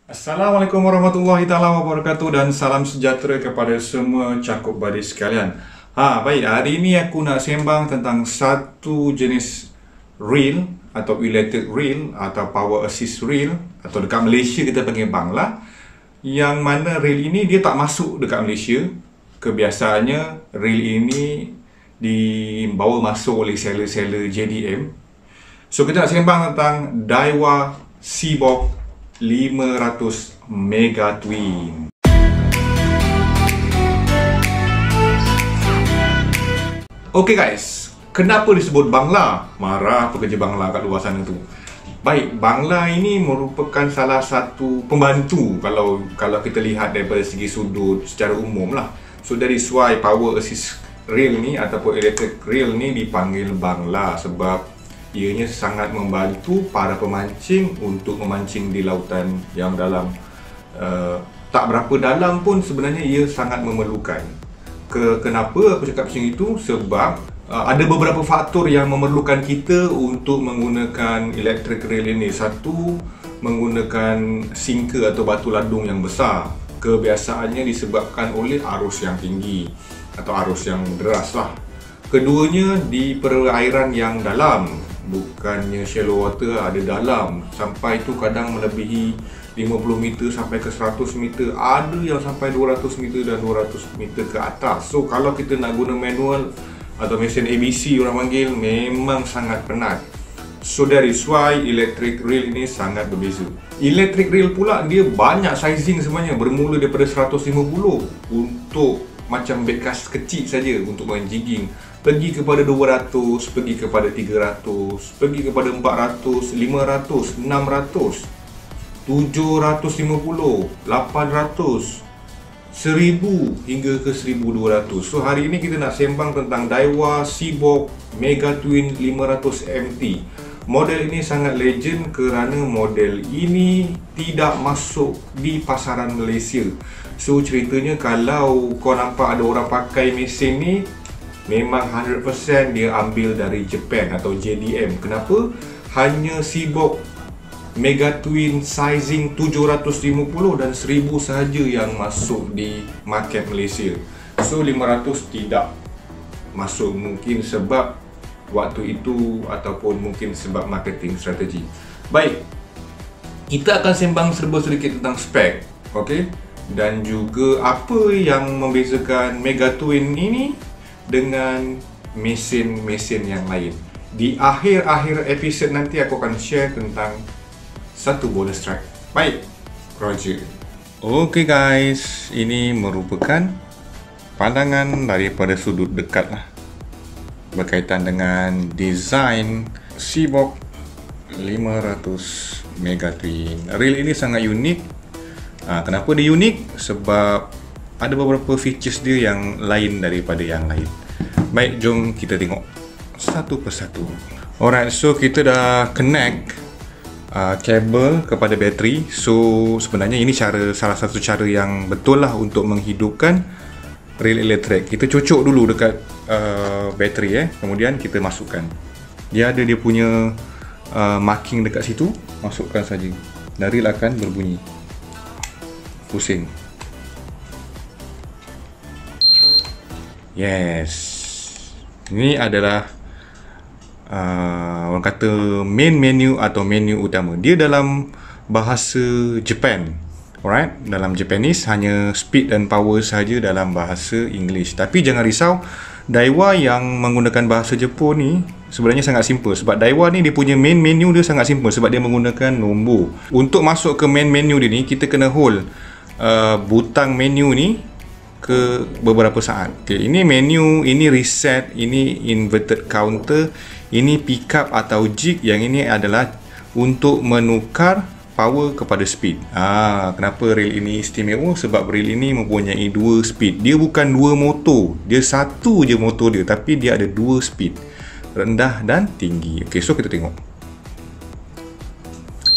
Assalamualaikum warahmatullahi taala wabarakatuh dan salam sejahtera kepada semua cakup badis sekalian. Baik, hari ini aku nak sembang tentang satu jenis reel atau electric reel atau power assist reel atau dekat Malaysia kita panggil bangla. Yang mana reel ini dia tak masuk dekat Malaysia. Kebiasaannya reel ini dibawa masuk oleh seller-seller JDM. So kita nak sembang tentang Daiwa Seabox 500 Mega Twin. Okay guys, kenapa disebut bangla? Marah pekerja bangla kat luar sana tu. Baik, bangla ini merupakan salah satu pembantu kalau kita lihat daripada segi sudut secara umum lah. So dari why power assist reel ni ataupun electric reel ni dipanggil bangla sebab ianya sangat membantu para pemancing untuk memancing di lautan yang dalam. Tak berapa dalam pun sebenarnya ia sangat memerlukan. Kenapa aku cakap macam itu? Sebab ada beberapa faktor yang memerlukan kita untuk menggunakan electric reel ini. Satu, menggunakan sinker atau batu ladung yang besar. Kebiasaannya disebabkan oleh arus yang tinggi atau arus yang deras lah. Keduanya di perairan yang dalam, bukannya shallow water, ada dalam. Sampai tu kadang melebihi 50 meter sampai ke 100 meter. Ada yang sampai 200 meter dan 200 meter ke atas. So kalau kita nak guna manual atau mesin ABC orang panggil, memang sangat penat. So that is why electric reel ini sangat berbeza. Electric reel pula dia banyak sizing sebenarnya, bermula daripada 150 untuk macam baitcast kecil saja untuk main jigging, pergi kepada 200, pergi kepada 300, pergi kepada 400, 500, 600, 750, 800, 1000 hingga ke 1200. So hari ini kita nak sembang tentang Daiwa Seabox Mega Twin 500 MT. Model ini sangat legend kerana model ini tidak masuk di pasaran Malaysia. So ceritanya kalau kau nampak ada orang pakai mesin ni, memang 100% dia ambil dari Japan atau JDM. Kenapa? Hanya Seabox Mega Twin sizing 750 dan 1000 sahaja yang masuk di market Malaysia. So 500 tidak masuk, mungkin sebab waktu itu ataupun mungkin sebab marketing strategi. Baik, kita akan sembang serba sedikit tentang spek, okey? Dan juga apa yang membezakan Mega Twin ini dengan mesin-mesin yang lain. Di akhir-akhir episod nanti aku akan share tentang satu bonus track. Baik, Roger. Okay guys, ini merupakan pandangan daripada sudut dekat lah berkaitan dengan desain Seabox 500 Mega Twin. Reel ini sangat unik. Kenapa dia unik? Sebab ada beberapa features dia yang lain daripada yang lain. Baik, jom kita tengok satu persatu. Alright, so kita dah connect kabel kepada bateri. So sebenarnya ini salah satu cara yang betul lah untuk menghidupkan reel elektrik. Kita cocok dulu dekat bateri, kemudian kita masukkan. Dia ada dia punya marking dekat situ. Masukkan saja dan reel akan berbunyi. Pusing. Yes. Ini adalah orang kata main menu atau menu utama. Dia dalam bahasa Japan. Alright, dalam Japanese hanya speed dan power saja dalam bahasa English. Tapi jangan risau, Daiwa yang menggunakan bahasa Jepun ni sebenarnya sangat simple. Sebab Daiwa ni dia punya main menu dia sangat simple sebab dia menggunakan nombor. Untuk masuk ke main menu dia ni, kita kena hold butang menu ni ke beberapa saat. Okay, ini menu, ini reset, ini inverted counter, ini pickup atau jig. Yang ini adalah untuk menukar power kepada speed. Kenapa reel ini istimewa? Sebab reel ini mempunyai dua speed. Dia bukan dua motor, dia satu je motor dia, tapi dia ada dua speed, rendah dan tinggi. Okay, so kita tengok.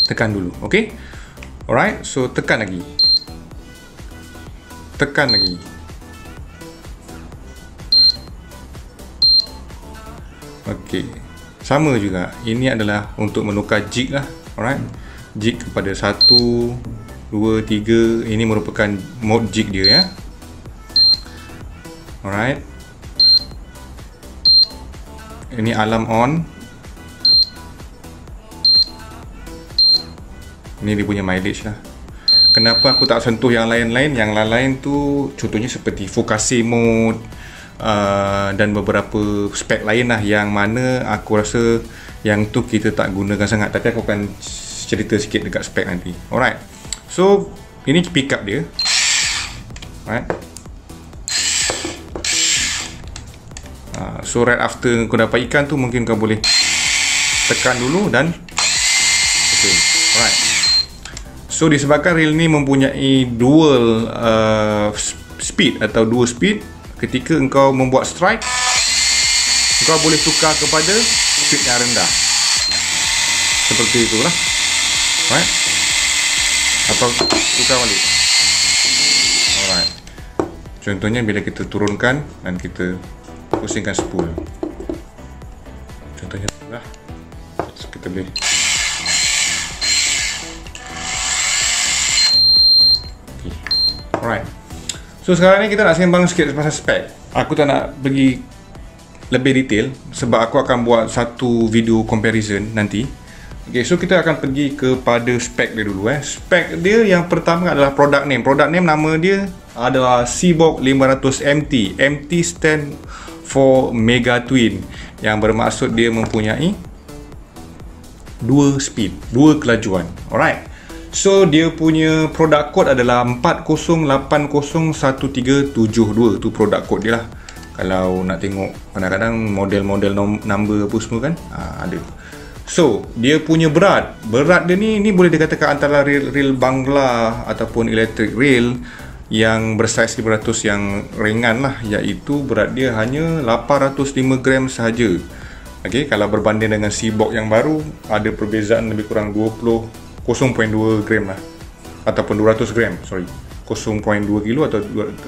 Tekan dulu, okay? Alright, so tekan lagi. Tekan lagi. Okey, sama juga. Ini adalah untuk menukar jig lah. Alright, jig kepada 1, 2, 3. Ini merupakan mode jig dia ya. Alright. Ini alarm on. Ini dia punya mileage lah. Kenapa aku tak sentuh yang lain-lain? Yang lain-lain tu contohnya seperti Focus mode dan beberapa spek lain lah, yang mana aku rasa yang tu kita tak gunakan sangat. Tapi aku akan cerita sikit dekat spek nanti. Alright. So ini pick up dia. Alright. So right after kau dapat ikan tu, mungkin kau boleh tekan dulu dan okay. Alright. So disebabkan reel ni mempunyai dual speed atau dual speed, ketika engkau membuat strike, engkau boleh tukar kepada speed yang rendah. Seperti itulah. Alright. Atau tukar balik. Alright. Contohnya bila kita turunkan dan kita pusingkan spool. Contohnya itulah. So, kita boleh okay. Alright. So sekarang ni kita nak sembang sikit pasal spek. Aku tak nak pergi lebih detail sebab aku akan buat satu video comparison nanti. Okay, so kita akan pergi kepada spek dia dulu. Spek dia yang pertama adalah product name. Product name nama dia adalah Seabox 500 MT. MT stand for Mega Twin, yang bermaksud dia mempunyai dua speed, dua kelajuan. Alright. So dia punya product code adalah 40801372. Tu product code dia lah. Kalau nak tengok kadang-kadang model-model number apa semua kan, ada. So dia punya berat dia ni boleh dikatakan antara reel Bangla ataupun electric reel yang bersaiz 500 yang ringan lah, iaitu berat dia hanya 805 gram sahaja. Okay, kalau berbanding dengan Seabox yang baru, ada perbezaan lebih kurang 0.2 gram lah, ataupun 200 gram, sorry, 0.2 kilo atau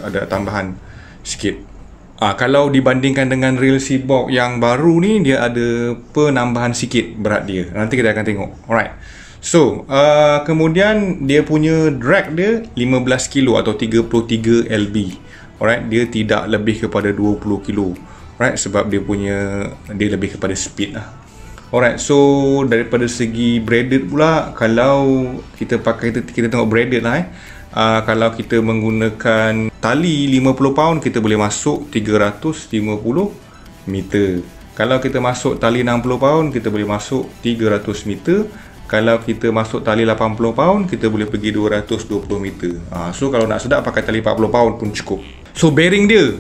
ada tambahan sikit. Kalau dibandingkan dengan reel Seabox yang baru ni, dia ada penambahan sikit berat dia. Nanti kita akan tengok. Alright. So, kemudian dia punya drag dia 15 kilo atau 33 lb. Alright, dia tidak lebih kepada 20 kilo. Alright, sebab dia lebih kepada speed lah. Alright, so daripada segi braided pula, kalau kita tengok braided lah kalau kita menggunakan tali 50 pound, kita boleh masuk 350 meter. Kalau kita masuk tali 60 pound, kita boleh masuk 300 meter. Kalau kita masuk tali 80 pound, kita boleh pergi 220 meter. So kalau nak sedap, pakai tali 40 pound pun cukup. So bearing dia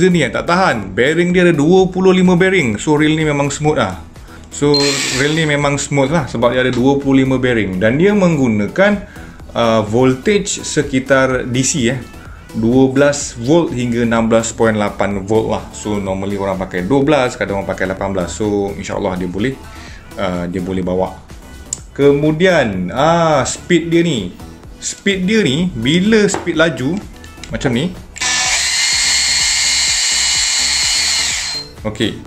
ni yang tak tahan. Bearing dia ada 25 bearing. So reel ni memang smooth lah. Sebab dia ada 25 bearing. Dan dia menggunakan voltage sekitar DC 12 volt hingga 16.8 volt lah. So normally orang pakai 12, kadang orang pakai 18. So insyaAllah dia boleh bawa. Kemudian speed dia ni bila speed laju macam ni, okey,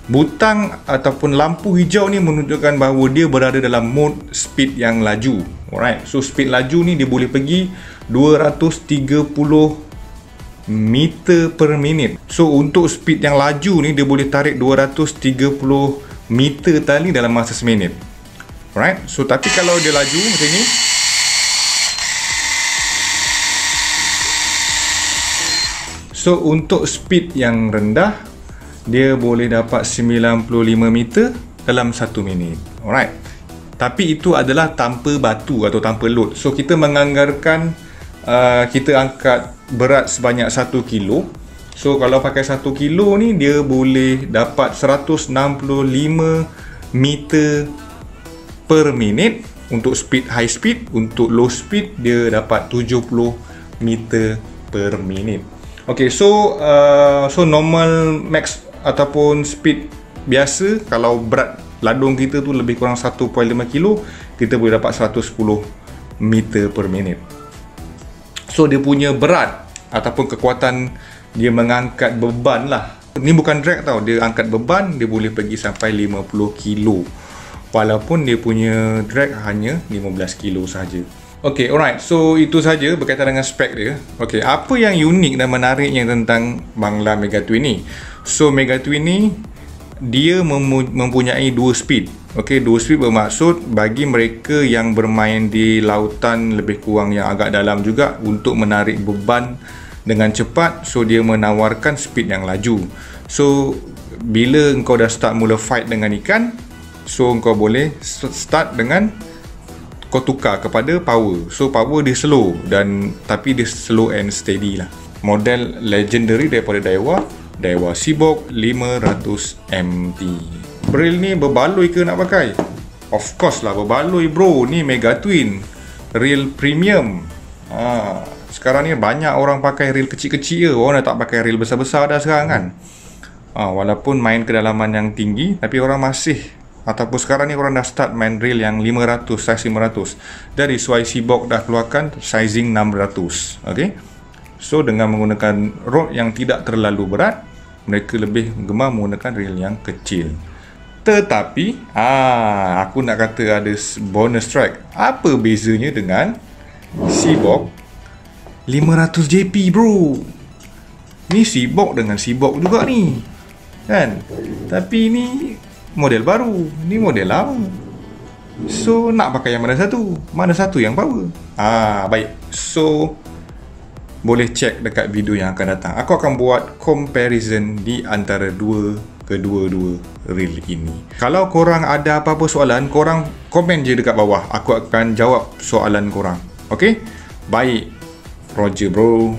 butang ataupun lampu hijau ni menunjukkan bahawa dia berada dalam mode speed yang laju. Alright, so speed laju ni dia boleh pergi 230 meter per minit. So untuk speed yang laju ni, dia boleh tarik 230 meter tali dalam masa seminit. Alright, so tapi kalau dia laju macam ni, so untuk speed yang rendah, dia boleh dapat 95 meter dalam 1 minit. Alright, tapi itu adalah tanpa batu atau tanpa load. So kita menganggarkan kita angkat berat sebanyak 1 kilo. So kalau pakai 1 kilo ni, dia boleh dapat 165 meter per minit untuk speed high speed. Untuk low speed dia dapat 70 meter per minit. Okay, so normal max ataupun speed biasa, kalau berat ladung kita tu lebih kurang 1.5 kilo, kita boleh dapat 110 meter per minit. So dia punya berat ataupun kekuatan dia mengangkat beban lah. Ni bukan drag tau, dia angkat beban, dia boleh pergi sampai 50 kilo. Walaupun dia punya drag hanya 15 kilo sahaja. Okay, alright. So itu saja berkaitan dengan spek dia. Okay, apa yang unik dan menariknya tentang Bangla Mega Twin ni? So Mega Twin ni dia mempunyai dua speed. Okay, dua speed bermaksud bagi mereka yang bermain di lautan lebih kurang yang agak dalam juga untuk menarik beban dengan cepat. So dia menawarkan speed yang laju. So bila engkau dah start mula fight dengan ikan, so engkau boleh start dengan kau tukar kepada power. So power dia slow, dan tapi dia slow and steady lah. Model legendary daripada Daiwa Seabox 500 MT. Reel ni berbaloi ke nak pakai? Of course lah berbaloi bro. Ni Mega Twin, reel premium. Sekarang ni banyak orang pakai reel kecil-kecil je. Orang dah tak pakai reel besar-besar dah sekarang kan. Walaupun main kedalaman yang tinggi, tapi orang masih, ataupun sekarang ni orang dah start main reel yang 500, size 500. Dari Seabox dah keluarkan sizing 600. Okay, so dengan menggunakan rod yang tidak terlalu berat, mereka lebih gemar menggunakan reel yang kecil. Tetapi aku nak kata ada bonus track. Apa bezanya dengan Seabox 500 JP bro? Ni Seabox dengan Seabox juga ni kan, tapi ni model baru, ni model lama. So nak pakai yang mana satu? Mana satu yang power? Baik. So boleh check dekat video yang akan datang. Aku akan buat comparison di antara kedua-dua reel ini. Kalau korang ada apa-apa soalan, korang komen je dekat bawah. Aku akan jawab soalan korang. Okay? Baik. Roger bro.